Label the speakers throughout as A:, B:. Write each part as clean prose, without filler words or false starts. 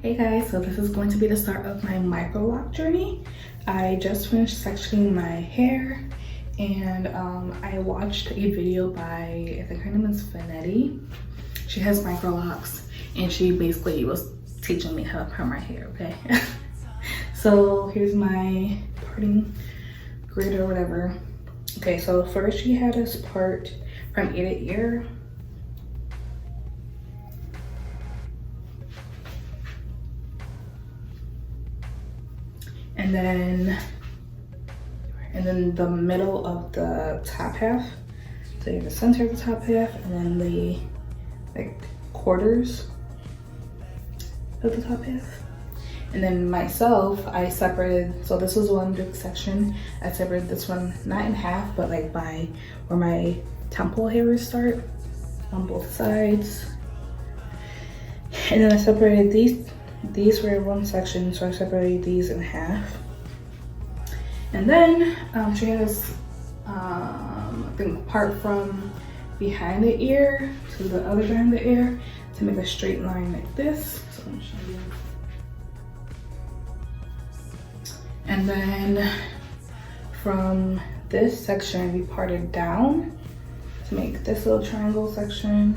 A: Hey guys, so this is going to be the start of my micro-lock journey. I just finished sectioning my hair and I watched a video by, I think her name is Vanetti. She has micro-locks and she basically was teaching me how to part my hair, okay? So here's my parting grid or whatever. Okay, so first she had us part from ear to ear. And then the middle of the top half. So you have the center of the top half and then the like quarters of the top half. And then myself, I separated, so this was one big section. I separated this one not in half, but like by where my temple hairs start on both sides. And then I separated these were one section, so I separated these in half. And then she had us, I think, part from behind the ear to the other behind the ear to make a straight line like this. So let me show you. And then from this section, we parted down to make this little triangle section.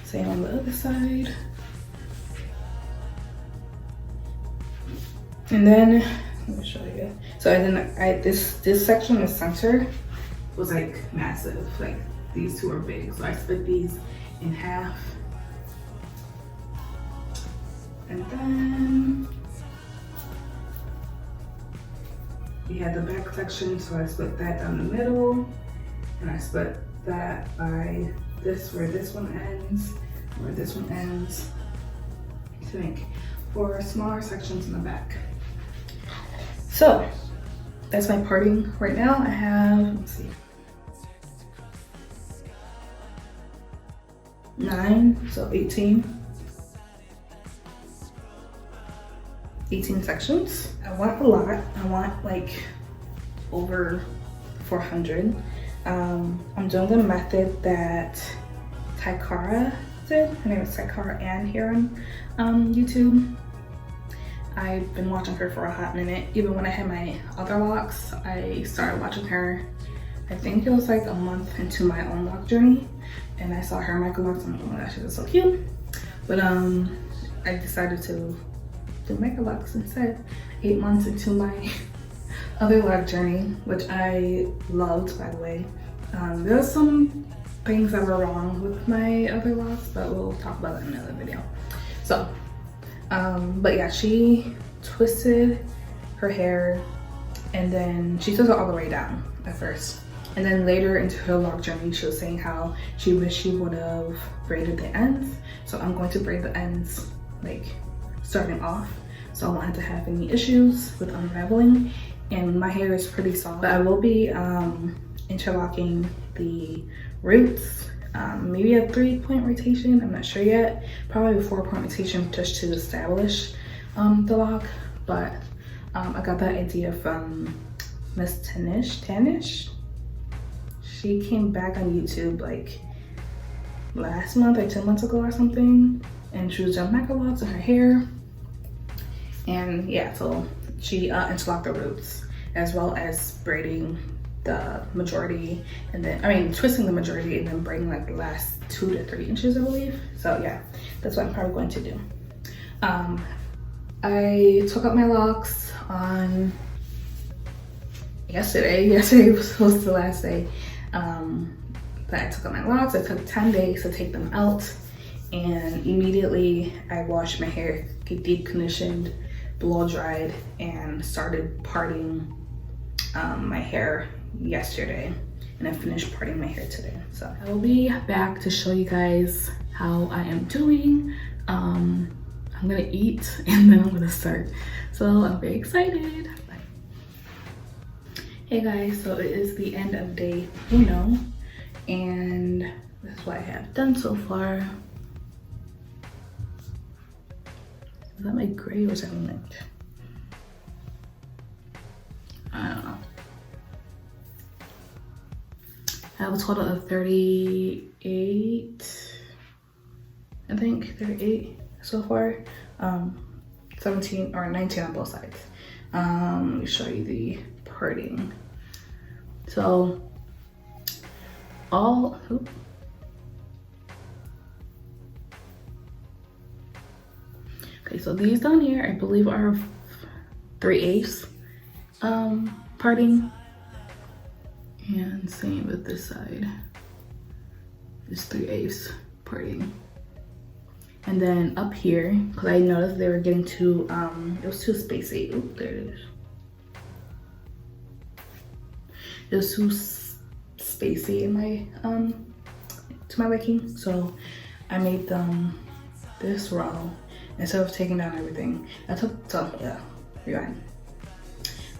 A: Same on the other side. And then, let me show you. So this section, the center, was like massive. Like these two are big. So I split these in half. And then we had the back section, so I split that down the middle. And I split that by this, where this one ends, where this one ends, to make 4 smaller sections in the back. So that's my parting right now. I have, let's see, 9, so 18 sections. I want a lot. I want like over 400. I'm doing the method that Taikara did. Her name is Taikara Ann here on YouTube. I've been watching her for a hot minute. Even when I had my other locks, I started watching her. I think it was like a month into my own lock journey, and I saw her micro-locks and I'm like, oh my gosh, she was so cute. But I decided to do micro-locks instead. 8 months into my other lock journey, which I loved, by the way. There's some things that were wrong with my other locks, but we'll talk about that in another video. So, but yeah, she twisted her hair and then she took it all the way down at first. And then later into her lock journey, she was saying how she wished she would have braided the ends. So I'm going to braid the ends like starting off. So I won't have to have any issues with unraveling. And my hair is pretty soft, but I will be interlocking the roots. Maybe a 3-point rotation, I'm not sure yet. Probably a 4-point rotation just to establish the lock. But I got that idea from Miss Tanish. She came back on YouTube like last month or 2 months ago or something, and she was doing micro-locks in her hair. And yeah, so she interlocked the roots as well as braiding the majority, and then twisting the majority and then braiding like the last 2 to 3 inches, I believe. So yeah, that's what I'm probably going to do. I took out my locks on yesterday. Yesterday was supposed to be the last day that I took out my locks. I took 10 days to take them out, and immediately I washed my hair, deep conditioned, blow dried, and started parting my hair yesterday, and I finished parting my hair today. So I will be back to show you guys how I am doing. I'm gonna eat and then I'm gonna start. So I'm very excited. Bye. Hey guys, so it is the end of day 1, and that's what I have done so far. Is that my gray or something like? I don't know. I have a total of 38 I think 38 so far. 17 or 19 on both sides. Let me show you the parting. So okay, so these down here I believe are 3/8 parting, and same with this side. It's 3/8 parting. And then up here, because I noticed they were getting too, it was too spacey. Oop, there it is. It was too spacey in my, to my liking. So I made them this row instead of taking down everything. Rewind.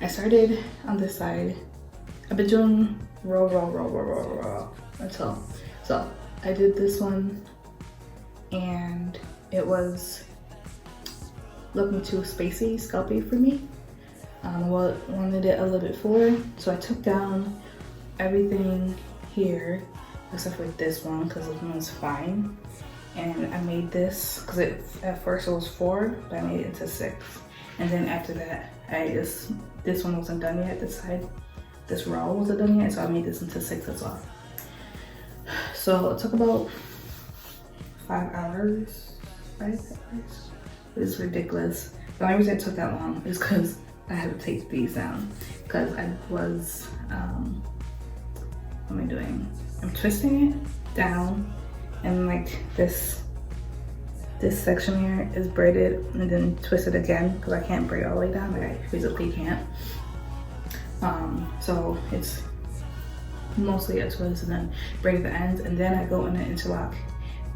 A: I started on this side. I've been doing row until, so I did this one, and it was looking too spacey, scalpy for me. Wanted it a little bit fuller, so I took down everything here except for this one because this one was fine. And I made this because at first it was 4, but I made it into 6. And then after that, this one wasn't done yet. This side, this row wasn't done yet, so I made this into 6 as well. So it took about 5 hours. It's ridiculous. The only reason it took that long is because I had to take these down because I was, what am I doing? I'm twisting it down, and like this section here is braided and then twisted again because I can't braid all the way down, like I physically can't. So it's mostly a twist and then braid the ends, and then I go in and interlock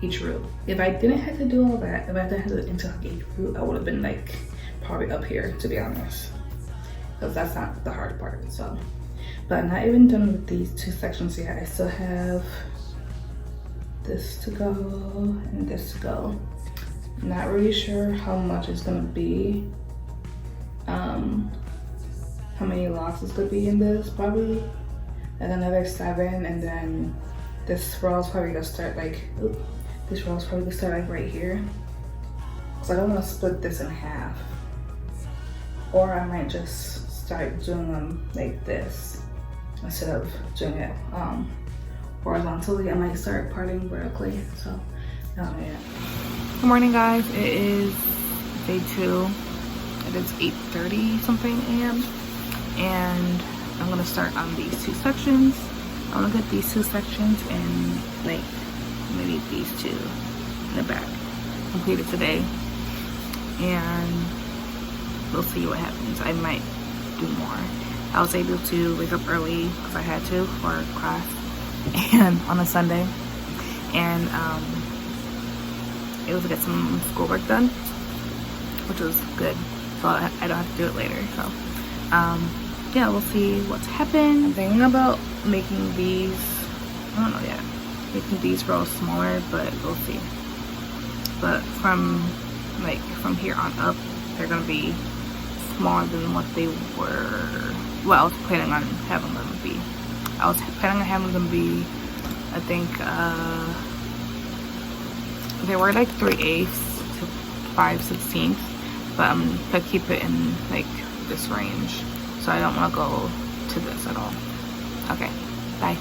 A: each root. If I didn't have to do all that, if I didn't have to interlock each root, I would have been like probably up here, to be honest, because that's not the hard part. So, but I'm not even done with these 2 sections yet. I still have this to go and this to go. Not really sure how much it's gonna be, how many locks is gonna be in this. Probably like another 7, and then this row is probably gonna start like, this row is probably gonna start like right here, because I don't want to split this in half. Or I might just start doing them like this instead of doing it horizontally. I might start parting vertically. So yeah. Good morning, guys. It is day 2. It is 8:30 something a.m. and I'm gonna start on these 2 sections. I'm gonna get these 2 sections and like maybe these 2 in the back completed today, and we'll see what happens. I might do more. I was able to wake up early because I had to for class and on a Sunday, and able to get some schoolwork done, which was good, so I don't have to do it later. So yeah, we'll see what's happened. I'm thinking about making these, I don't know yet, making these rows smaller, but we'll see. But from here on up, they're gonna be smaller than what they were. Well, I was planning on having them be. I was planning on having them be, I think, they were like 3/8 to 5/16, but I'm gonna keep it in like this range, so I don't want to go to this at all. Okay, bye.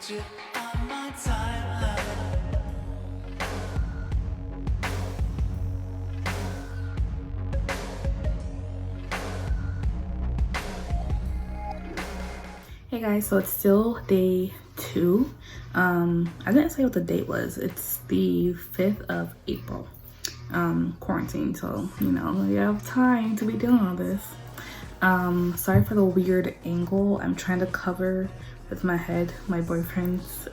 B: put you on my timeline.
A: Hey guys, so it's still day 2. I didn't say what the date was. It's the 5th of April. Quarantine, so you know, you have time to be doing all this. Sorry for the weird angle. I'm trying to cover with my head my boyfriend's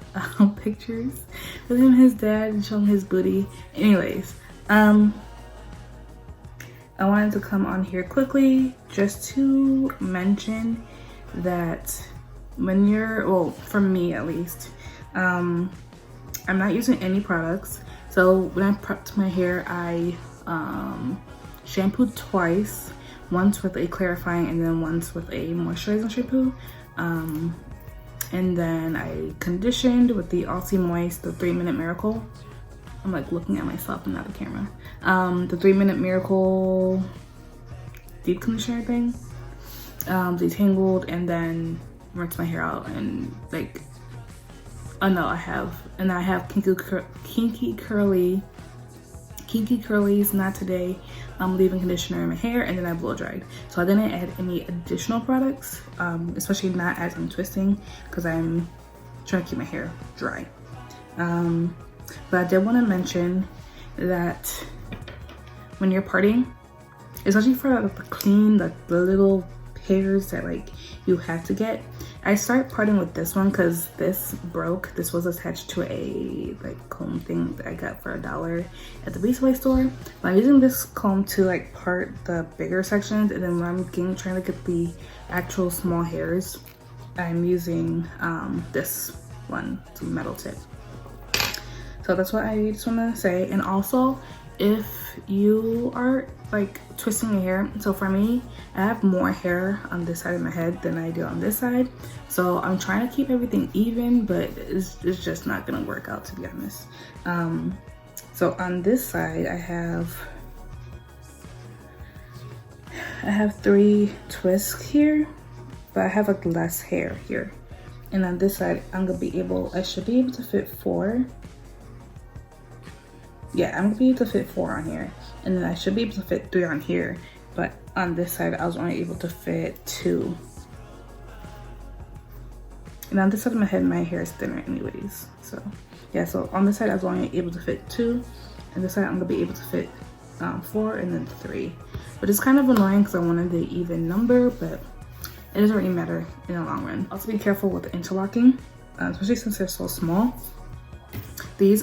A: pictures with him and his dad and showing his booty. Anyways, I wanted to come on here quickly just to mention that when you're, well, for me at least, I'm not using any products. So when I prepped my hair, I shampooed twice, once with a clarifying and then once with a moisturizing shampoo. And then I conditioned with the Aussie Moist, the 3-Minute Miracle. I'm like looking at myself and not the camera. The 3-Minute Miracle deep conditioner thing. Detangled, and then rinse my hair out and like, oh no, I have kinky curlies, not today. I'm leaving conditioner in my hair, and then I blow dried. So I didn't add any additional products, especially not as I'm twisting, because I'm trying to keep my hair dry. But I did want to mention that when you're parting, especially for the clean, the little hairs that like you have to get, I start parting with this one because this broke. This was attached to a like comb thing that I got for $1 at the Beachway store. But I'm using this comb to like part the bigger sections, and then when I'm trying to get the actual small hairs, I'm using this one, it's a metal tip. So that's what I just want to say. And also, if you are like twisting your hair, so for me, I have more hair on this side of my head than I do on this side, so I'm trying to keep everything even, but it's just not gonna work out, to be honest. So on this side, I have 3 twists here, but I have like less hair here. And on this side, I should be able to fit 4. Yeah, I'm gonna be able to fit 4 on here, and then I should be able to fit 3 on here, but on this side I was only able to fit 2. And on this side of my head, my hair is thinner anyways, so yeah. So on this side I was only able to fit 2, and this side I'm gonna be able to fit 4 and then 3, but it's kind of annoying because I wanted the even number, but it doesn't really matter in the long run. Also be careful with the interlocking, especially since they're so small. These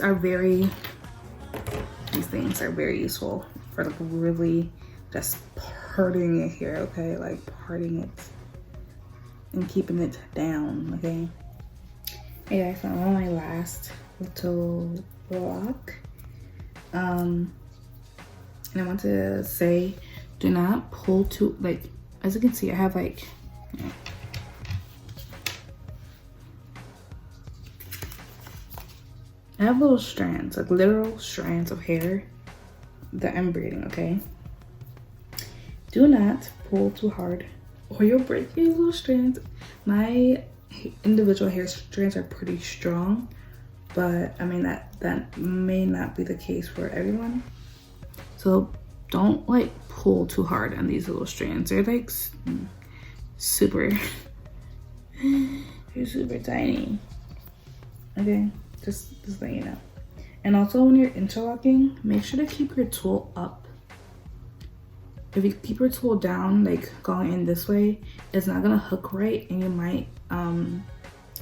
A: things are very useful for like really just parting your hair, okay? Like parting it and keeping it down, okay? Hey guys, so I'm on my last little block. And I want to say, do not pull too, like, as you can see, I have like, yeah. I have little strands, like literal strands of hair that I'm braiding, okay? Do not pull too hard or you'll break these little strands. My individual hair strands are pretty strong, but I mean that may not be the case for everyone. So don't like pull too hard on these little strands. They're like super, they're super tiny, okay? Just let you know. And also when you're interlocking, make sure to keep your tool up. If you keep your tool down, like going in this way, it's not gonna hook right, and you might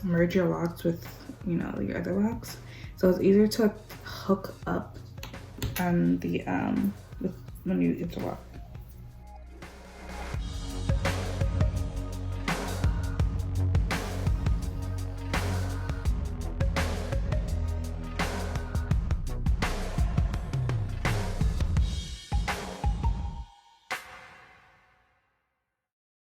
A: merge your locks with, you know, your other locks. So it's easier to hook up on the when you interlock.